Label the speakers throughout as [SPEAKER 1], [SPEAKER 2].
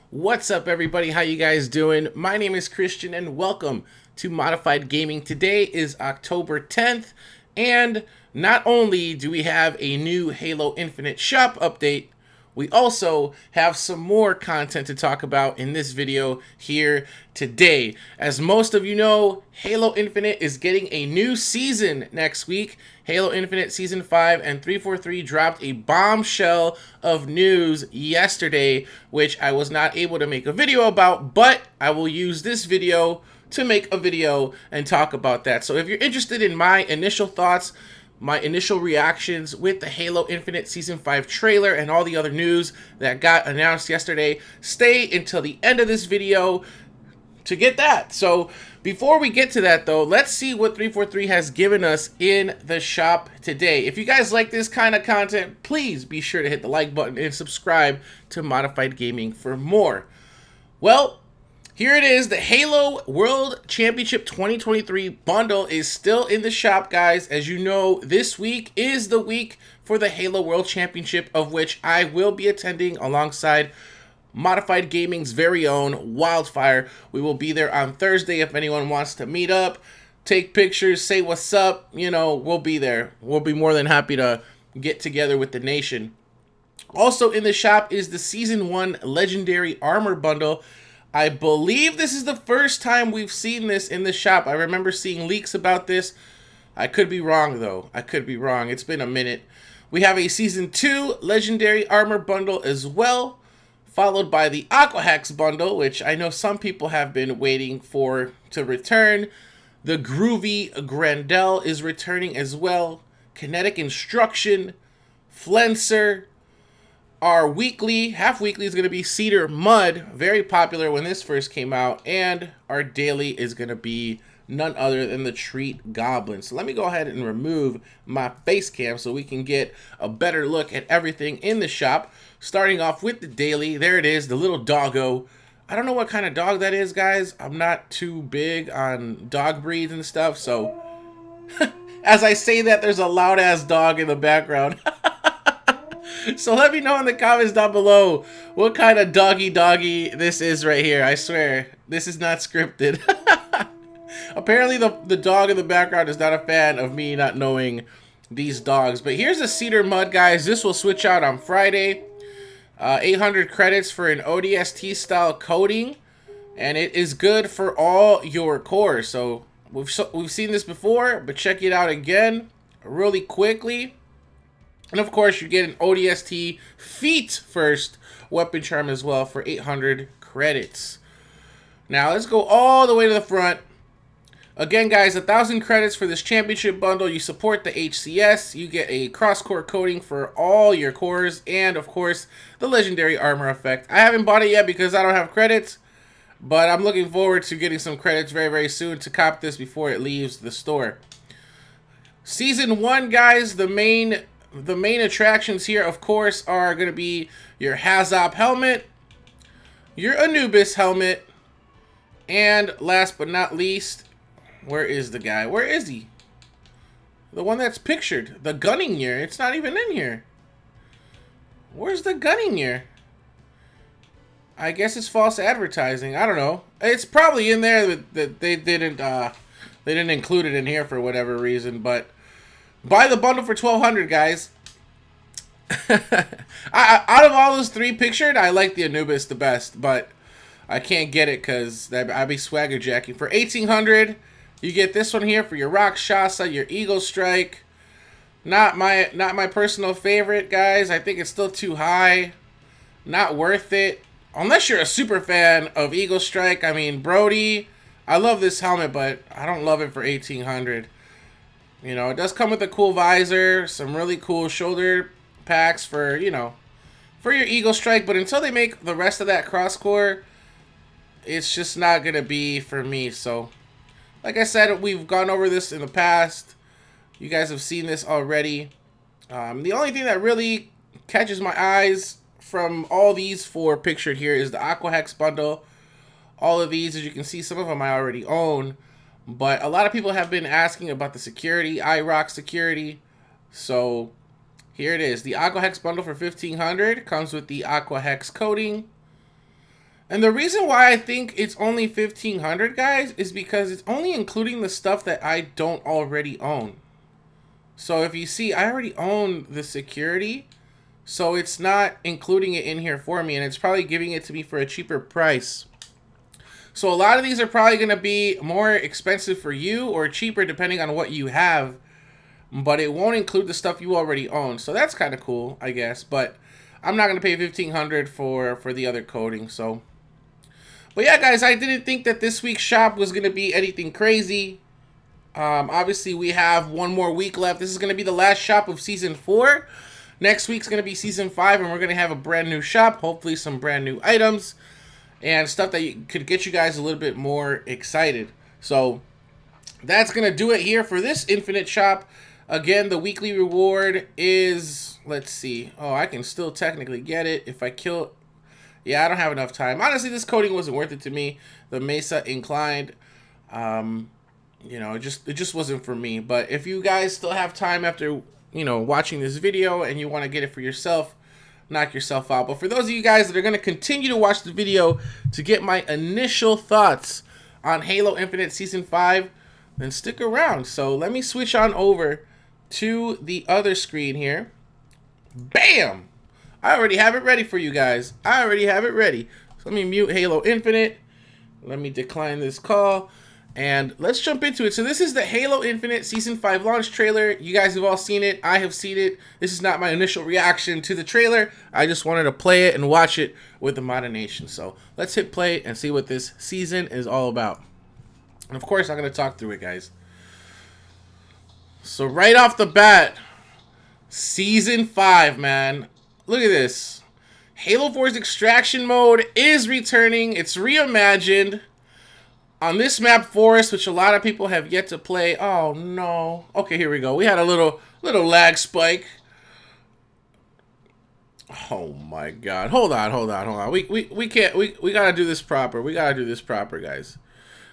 [SPEAKER 1] What's up, everybody? How you guys doing? My name is Christian and welcome to Modified Gaming. Today is October 10th, and not only do we have a new Halo Infinite shop update, we also have some more content to talk about in this video here today. As most of you know, Halo Infinite is getting a new season next week. Halo Infinite Season 5 and 343 dropped a bombshell of news yesterday, which I was not able to make a video about, but I will use this video to make a video and talk about that. So if you're interested in my initial thoughts, my initial reactions with the Halo Infinite Season 5 trailer and all the other news that got announced yesterday, stay until the end of this video to get that. So before we get to that though, let's see what 343 has given us in the shop today. If you guys like this kind of content, please be sure to hit the like button and subscribe to Modified Gaming for more. Well, here it is. The Halo World Championship 2023 bundle is still in the shop, guys. As you know, this week is the week for the Halo World Championship, of which I will be attending alongside Modified Gaming's very own Wildfire. We will be there on Thursday if anyone wants to meet up, take pictures, say what's up. You know, we'll be there. We'll be more than happy to get together with the nation. Also in the shop is the Season 1 Legendary Armor Bundle. I believe this is the first time we've seen this in the shop. I remember seeing leaks about this. I could be wrong, though. I could be wrong. It's been a minute. We have a Season 2 Legendary Armor Bundle as well, followed by the Aquahex Bundle, which I know some people have been waiting for to return. The Groovy Grandel is returning as well. Kinetic Instruction, Flenser. Our weekly, half-weekly is going to be Cedar Mud, very popular when this first came out, and our daily is going to be none other than the Treat Goblin. So let me go ahead and remove my face cam so we can get a better look at everything in the shop. Starting off with the daily, there it is, the little doggo. I don't know what kind of dog that is, guys. I'm not too big on dog breeds and stuff, so as I say that, there's a loud-ass dog in the background. So let me know in the comments down below what kind of doggy this is right here. I swear, this is not scripted. Apparently the dog in the background is not a fan of me not knowing these dogs. But here's the Cedar Mud, guys. This will switch out on Friday. 800 credits for an ODST style coating. And it is good for all your cores. So we've seen this before, but check it out again really quickly. And of course, you get an ODST Feet First weapon charm as well for 800 credits. Now, let's go all the way to the front. Again, guys, 1,000 credits for this championship bundle. You support the HCS. You get a cross-core coating for all your cores. And, of course, the legendary armor effect. I haven't bought it yet because I don't have credits. But I'm looking forward to getting some credits very, very soon to cop this before it leaves the store. Season 1, guys, the main attractions here, of course, are going to be your Hazop helmet, your Anubis helmet, and last but not least, where is the guy? Where is he? The one that's pictured. The gunning gear. It's not even in here. Where's the gunning gear? I guess it's false advertising. I don't know. It's probably in there that they didn't include it in here for whatever reason, but buy the bundle for 1,200, guys. Out of all those three pictured, I like the Anubis the best, but I can't get it because I'd be swagger jacking. For 1,800, you get this one here for your Rakshasa, your Eagle Strike. Not my personal favorite, guys. I think it's still too high. Not worth it. Unless you're a super fan of Eagle Strike. I mean, Brody, I love this helmet, but I don't love it for 1,800. You know, it does come with a cool visor, some really cool shoulder packs for, you know, for your Eagle Strike. But until they make the rest of that cross-core, it's just not going to be for me. So, like I said, we've gone over this in the past. You guys have seen this already. The only thing that really catches my eyes from all these four pictured here is the Aquahex bundle. All of these, as you can see, some of them I already own. But a lot of people have been asking about the security, IROC security. So here it is. The Aquahex bundle for 1,500 comes with the Aquahex coating. And the reason why I think it's only 1,500, guys, is because it's only including the stuff that I don't already own. So if you see, I already own the security, so it's not including it in here for me, and it's probably giving it to me for a cheaper price. So a lot of these are probably going to be more expensive for you or cheaper depending on what you have, but it won't include the stuff you already own. So that's kind of cool, I guess, but I'm not going to pay 1,500 for the other coding. So, but yeah, guys, I didn't think that this week's shop was going to be anything crazy. Obviously, we have one more week left. This is going to be the last shop of Season 4. Next week's going to be Season 5, and we're going to have a brand new shop, hopefully some brand new items, and stuff that could get you guys a little bit more excited. So that's going to do it here for this Infinite shop. Again, the weekly reward is, let's see. Oh, I can still technically get it if I kill. Yeah, I don't have enough time. Honestly, this coding wasn't worth it to me. The Mesa Inclined, you know, it just wasn't for me. But if you guys still have time after, you know, watching this video and you want to get it for yourself, knock yourself out. But for those of you guys that are going to continue to watch the video to get my initial thoughts on Halo Infinite Season 5, then stick around. So let me switch on over to the other screen here. Bam! I already have it ready for you guys. I already have it ready. So let me mute Halo Infinite. Let me decline this call. And let's jump into it. So this is the Halo Infinite Season 5 launch trailer. You guys have all seen it. I have seen it. This is not my initial reaction to the trailer. I just wanted to play it and watch it with the Modern Nation. So let's hit play and see what this season is all about. And of course, I'm going to talk through it, guys. So right off the bat, Season 5, man. Look at this. Halo 4's extraction mode is returning. It's reimagined. On this map, Forest, which a lot of people have yet to play. Oh, no. Okay, here we go. We had a little lag spike. Oh, my God. Hold on. We can't. We got to do this proper. We got to do this proper, guys.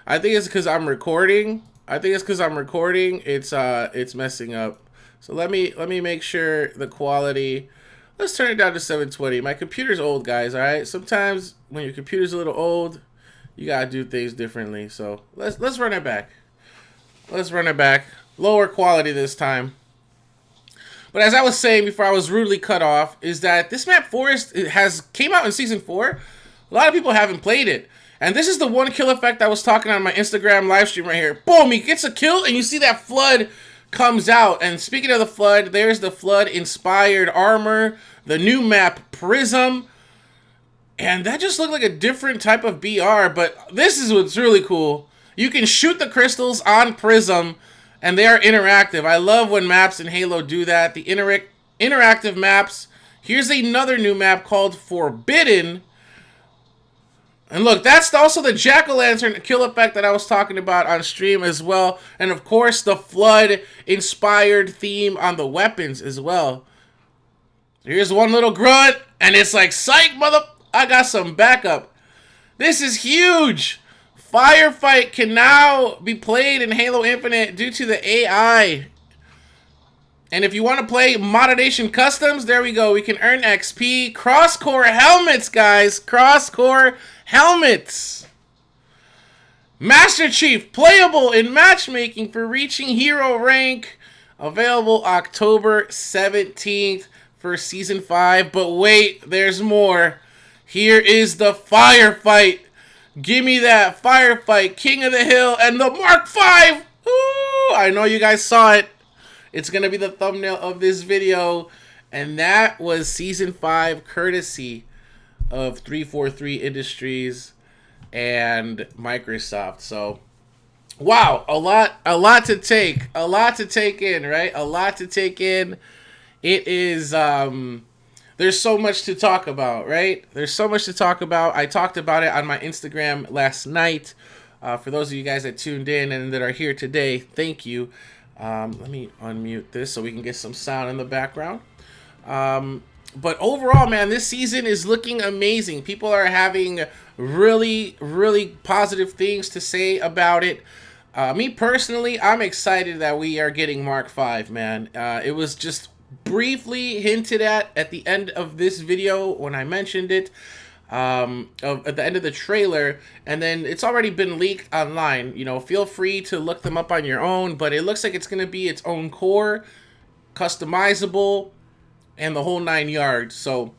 [SPEAKER 1] I think it's because I'm recording. It's messing up. So let me make sure the quality. Let's turn it down to 720. My computer's old, guys, all right? Sometimes when your computer's a little old, you gotta do things differently. So let's run it back. Let's run it back. Lower quality this time. But as I was saying before I was rudely cut off, is that this map Forest came out in Season 4. A lot of people haven't played it. And this is the one kill effect I was talking on my Instagram live stream right here. Boom, he gets a kill and you see that flood comes out. And speaking of the flood, there's the flood inspired armor, the new map Prism. And that just looked like a different type of BR, but this is what's really cool. You can shoot the crystals on Prism, and they are interactive. I love when maps in Halo do that. The interactive maps. Here's another new map called Forbidden. And look, that's also the Jack-o'-lantern kill effect that I was talking about on stream as well. And of course, the flood-inspired theme on the weapons as well. Here's one little grunt, and it's like, psych, mother... I got some backup. This is huge. Firefight can now be played in Halo Infinite due to the AI. And if you want to play Modern Nation Customs, there we go. We can earn XP. Cross-core helmets, guys. Cross-core helmets. Master Chief, playable in matchmaking for reaching hero rank. Available October 17th for Season 5. But wait, there's more. Here is the firefight. Give me that firefight. King of the Hill and the Mark V. Ooh, I know you guys saw it. It's going to be the thumbnail of this video. And that was Season 5 courtesy of 343 Industries and Microsoft. So, wow, a lot to take. A lot to take in, right? A lot to take in. It is... There's so much to talk about, right? There's so much to talk about. I talked about it on my Instagram last night. For those of you guys that tuned in and that are here today, thank you. Let me unmute this so we can get some sound in the background. But overall, man, this season is looking amazing. People are having really, really positive things to say about it. Me personally, I'm excited that we are getting Mark V, man. It was just briefly hinted at the end of this video when I mentioned it. at the end of the trailer, and then it's already been leaked online. You know, feel free to look them up on your own, but it looks like it's going to be its own core, customizable, and the whole 9 yards. So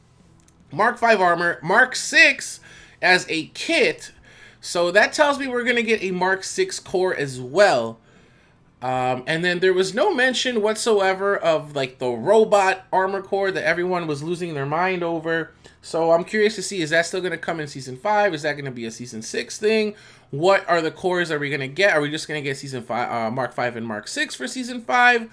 [SPEAKER 1] Mark 5 armor, Mark 6 as a kit. So that tells me we're going to get a Mark 6 core as well. And then there was no mention whatsoever of like the robot armor core that everyone was losing their mind over. So I'm curious to see, is that still going to come in Season 5? Is that going to be a Season 6 thing? What are the cores are we going to get? Are we just going to get Season 5, Mark 5 and Mark 6 for Season 5?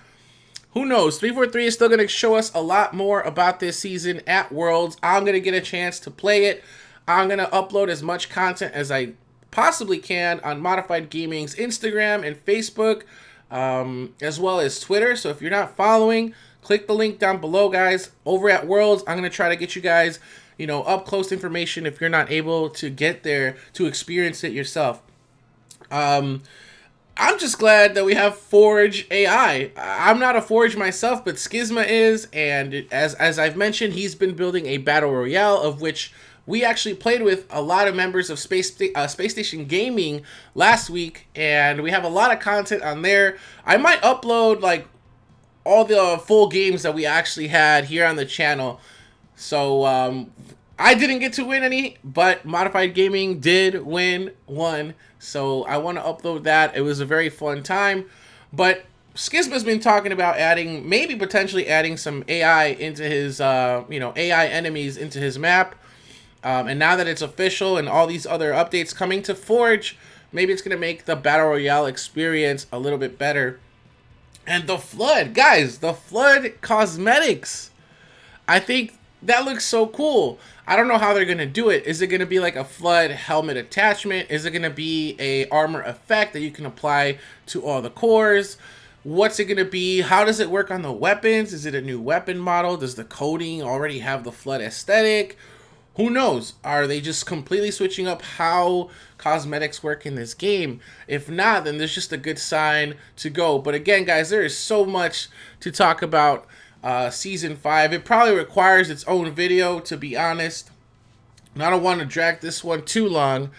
[SPEAKER 1] Who knows? 343 is still going to show us a lot more about this season at Worlds. I'm going to get a chance to play it. I'm going to upload as much content as I possibly can on Matafied Gaming's Instagram and Facebook, as well as Twitter. So if you're not following, click the link down below, guys. Over at Worlds, I'm going to try to get you guys, you know, up close information if you're not able to get there to experience it yourself. I'm just glad that we have Forge AI. I'm not a Forge myself, but Skisma is, and as I've mentioned, he's been building a battle royale, of which we actually played with a lot of members of Space Station Gaming last week, and we have a lot of content on there. I might upload like all the full games that we actually had here on the channel. So I didn't get to win any, but Matafied Gaming did win one. So I want to upload that. It was a very fun time. But Skisma's been talking about adding, maybe potentially adding some AI into his, AI enemies into his map. And now that it's official and all these other updates coming to Forge, maybe it's going to make the Battle Royale experience a little bit better. And the Flood, guys, the Flood cosmetics. I think that looks so cool. I don't know how they're going to do it. Is it going to be like a Flood helmet attachment? Is it going to be a armor effect that you can apply to all the cores? What's it going to be? How does it work on the weapons? Is it a new weapon model? Does the coding already have the Flood aesthetic? Who knows? Are they just completely switching up how cosmetics work in this game? If not, then there's just a good sign to go. But again, guys, there is so much to talk about Season 5. It probably requires its own video, to be honest. And I don't want to drag this one too long.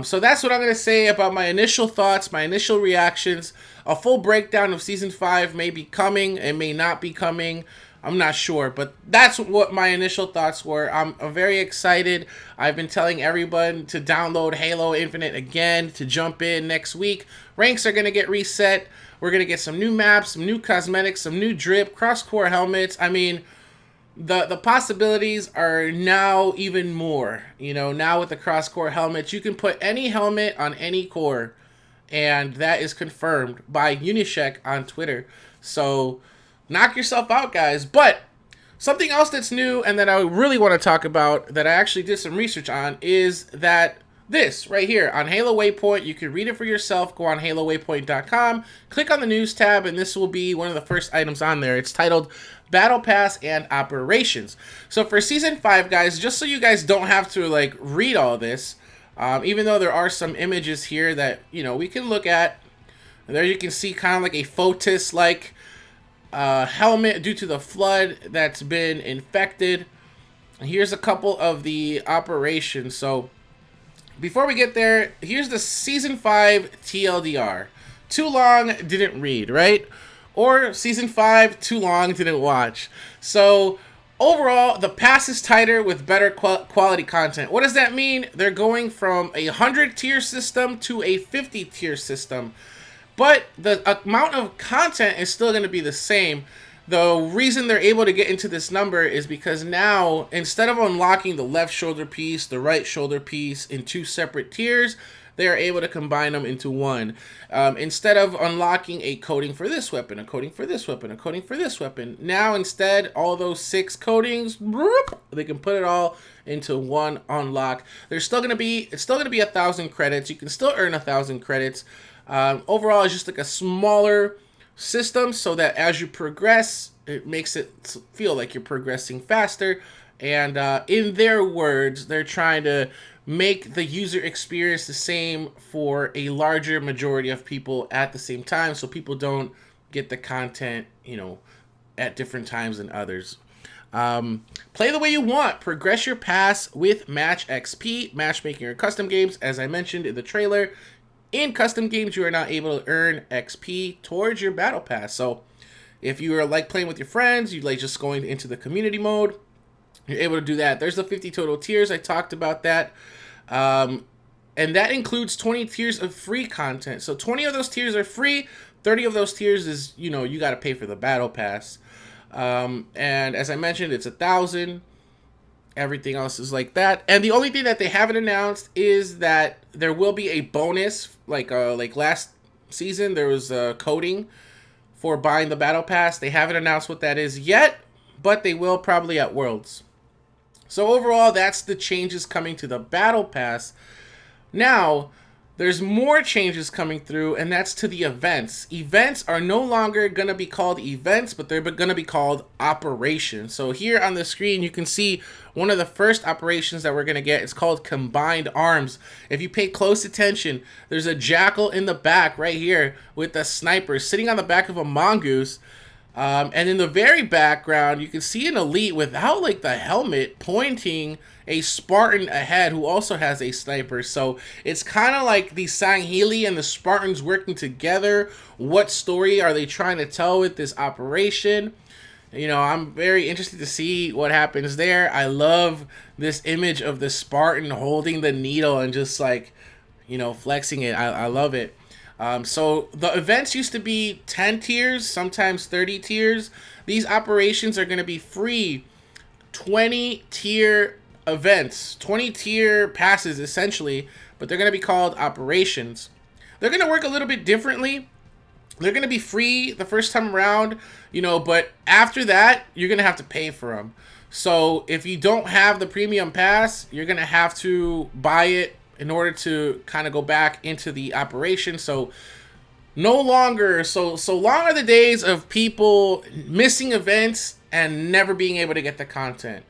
[SPEAKER 1] So that's what I'm going to say about my initial thoughts, my initial reactions. A full breakdown of Season 5 may be coming. It may not be coming. I'm not sure, but that's what my initial thoughts were. I'm very excited. I've been telling everyone to download Halo Infinite again, to jump in next week. Ranks are going to get reset. We're going to get some new maps, some new cosmetics, some new drip, cross-core helmets. I mean, the possibilities are now even more. You know, now with the cross-core helmets, you can put any helmet on any core, and that is confirmed by Unisheck on Twitter. So knock yourself out, guys. But something else that's new and that I really want to talk about, that I actually did some research on, is that this right here on Halo Waypoint, you can read it for yourself. Go on halowaypoint.com, click on the news tab, and this will be one of the first items on there. It's titled Battle Pass and Operations. So for Season 5, guys, just so you guys don't have to like read all this, even though there are some images here that, you know, we can look at. And there you can see kind of like a Photis-like helmet due to the Flood that's been infected. Here's a couple of the operations. So before we get there, here's the Season 5 TLDR. Too long, didn't read, right? Or Season 5, too long, didn't watch. So overall, the pass is tighter with better quality content. What does that mean? They're going from a 100-tier system to a 50-tier system. But the amount of content is still going to be the same. The reason they're able to get into this number is because now, instead of unlocking the left shoulder piece, the right shoulder piece in two separate tiers, they are able to combine them into one. Instead of unlocking a coating for this weapon, a coating for this weapon, a coating for this weapon, now instead, all those 6 coatings, they can put it all into one unlock. There's still going to be, it's still going to be 1,000 credits. You can still earn 1,000 credits. Overall, it's just like a smaller system, so that as you progress, it makes it feel like you're progressing faster. And in their words, they're trying to make the user experience the same for a larger majority of people at the same time, so people don't get the content, you know, at different times than others. Play the way you want. Progress your pass with Match XP, matchmaking or custom games. As I mentioned in the trailer, in custom games, you are now able to earn XP towards your battle pass. So if you are like playing with your friends, you like just going into the community mode, you're able to do that. There's the 50 total tiers. I talked about that. And that includes 20 tiers of free content. So 20 of those tiers are free. 30 of those tiers is, you know, you got to pay for the battle pass. And as I mentioned, it's 1,000. Everything else is like that. And the only thing that they haven't announced is that there will be a bonus. Like last season, there was coding for buying the battle pass. They haven't announced what that is yet, but they will probably at Worlds. So overall, that's the changes coming to the battle pass. Now, there's more changes coming through, and that's to the events. Events are no longer going to be called events, but they're going to be called operations. So here on the screen, you can see one of the first operations that we're going to get. It's called Combined Arms. If you pay close attention, there's a jackal in the back right here with a sniper sitting on the back of a mongoose. And in the very background, you can see an elite without like the helmet pointing a Spartan ahead who also has a sniper. So it's kind of like the Sangheili and the Spartans working together. What story are they trying to tell with this operation? You know, I'm very interested to see what happens there. I love this image of the Spartan holding the needle and just like, you know, flexing it. I love it. So the events used to be 10 tiers, sometimes 30 tiers. These operations are going to be free 20 tier events, 20 tier passes essentially, but they're going to be called operations. They're going to work a little bit differently. They're going to be free the first time around, you know, but after that, you're going to have to pay for them. So if you don't have the premium pass, you're going to have to buy it in order to kind of go back into the operation. So no longer, so long are the days of people missing events and never being able to get the content.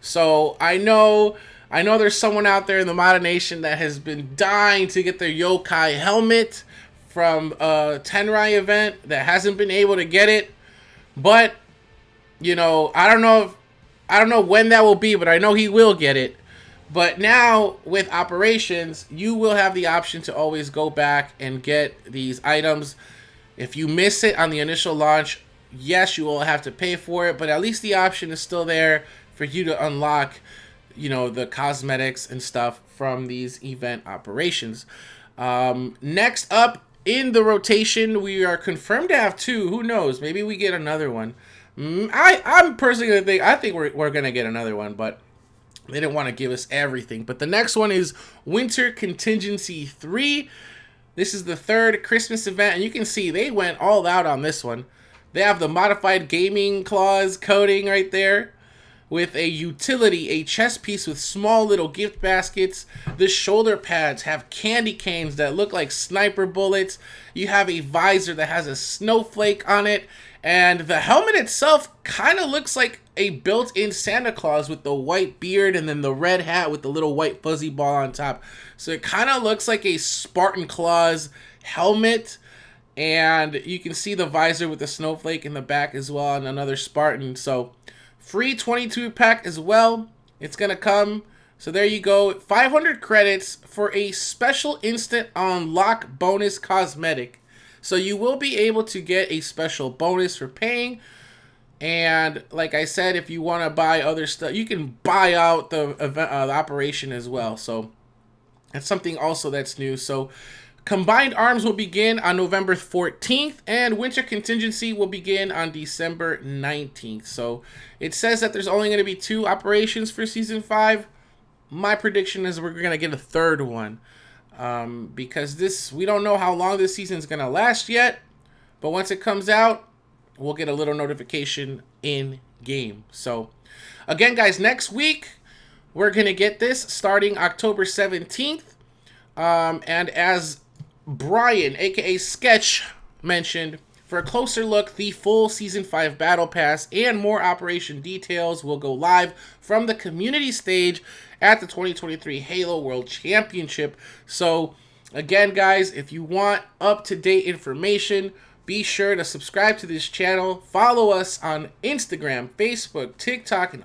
[SPEAKER 1] So I know there's someone out there in the Mata Nation that has been dying to get their yokai helmet from a Tenrai event that hasn't been able to get it. But, you know, I don't know when that will be, but I know he will get it. But now, with operations, you will have the option to always go back and get these items. If you miss it on the initial launch, yes, you will have to pay for it, but at least the option is still there for you to unlock, you know, the cosmetics and stuff from these event operations. Next up in the rotation, we are confirmed to have 2. Who knows? Maybe we get another one. I'm personally going to think, I think we're going to get another one, but they didn't want to give us everything. But the next one is Winter Contingency 3. This is the 3rd Christmas event, and you can see they went all out on this one. They have the modified gaming clause coding right there with a utility, a chest piece with small little gift baskets. The shoulder pads have candy canes that look like sniper bullets. You have a visor that has a snowflake on it. And the helmet itself kind of looks like a built-in Santa Claus with the white beard and then the red hat with the little white fuzzy ball on top. So it kind of looks like a Spartan Claus helmet. And you can see the visor with the snowflake in the back as well, and another Spartan. So free 22 pack as well. It's going to come. So there you go. 500 credits for a special instant unlock bonus cosmetic. So you will be able to get a special bonus for paying. And like I said, if you want to buy other stuff, you can buy out the event, the operation as well. So that's something also that's new. So Combined Arms will begin on November 14th, and Winter Contingency will begin on December 19th. So it says that there's only going to be 2 operations for Season 5. My prediction is we're going to get a 3rd one. Because we don't know how long this season is going to last yet. But once it comes out, we'll get a little notification in game. So, again, guys, next week, we're going to get this starting October 17th. And as Brian, a.k.a. Sketch, mentioned, for a closer look, the full Season 5 Battle Pass and more operation details will go live from the community stage at the 2023 Halo World Championship. So, again, guys, if you want up-to-date information, be sure to subscribe to this channel. Follow us on Instagram, Facebook, TikTok, and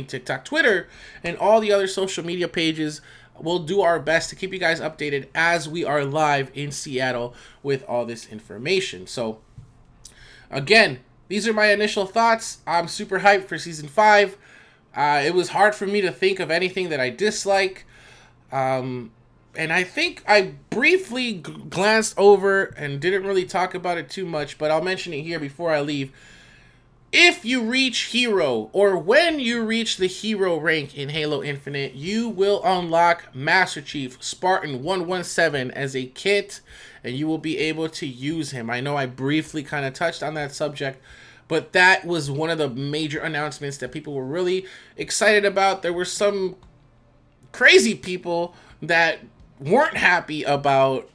[SPEAKER 1] TikTok, Twitter, and all the other social media pages. We'll do our best to keep you guys updated as we are live in Seattle with all this information. So, again, these are my initial thoughts. I'm super hyped for Season 5. It was hard for me to think of anything that I dislike. And I think I briefly glanced over and didn't really talk about it too much, but I'll mention it here before I leave. If you reach Hero, or when you reach the Hero rank in Halo Infinite, you will unlock Master Chief Spartan 117 as a kit, and you will be able to use him. I know I briefly kind of touched on that subject, but that was one of the major announcements that people were really excited about. There were some crazy people that weren't happy about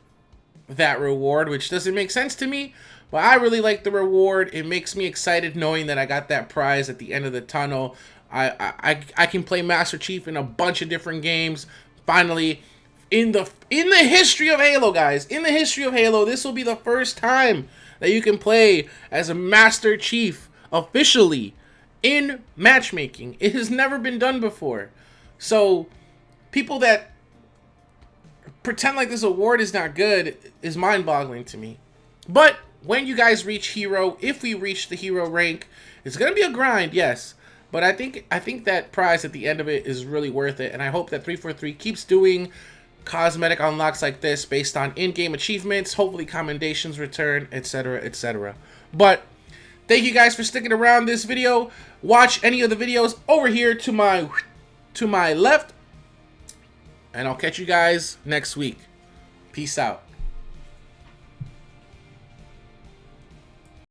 [SPEAKER 1] that reward, which doesn't make sense to me. But I really like the reward. It makes me excited knowing that I got that prize at the end of the tunnel. I can play Master Chief in a bunch of different games. Finally, in the history of Halo, guys, in the history of Halo, this will be the first time that you can play as a Master Chief officially in matchmaking. It has never been done before. So people that pretend like this award is not good is mind-boggling to me. But when you guys reach Hero, if we reach the Hero rank, it's gonna be a grind, yes. But I think that prize at the end of it is really worth it, and I hope that 343 keeps doing cosmetic unlocks like this based on in-game achievements, hopefully commendations return, etc., etc. But thank you guys for sticking around this video. Watch any of the videos over here to my left, and I'll catch you guys next week. Peace out.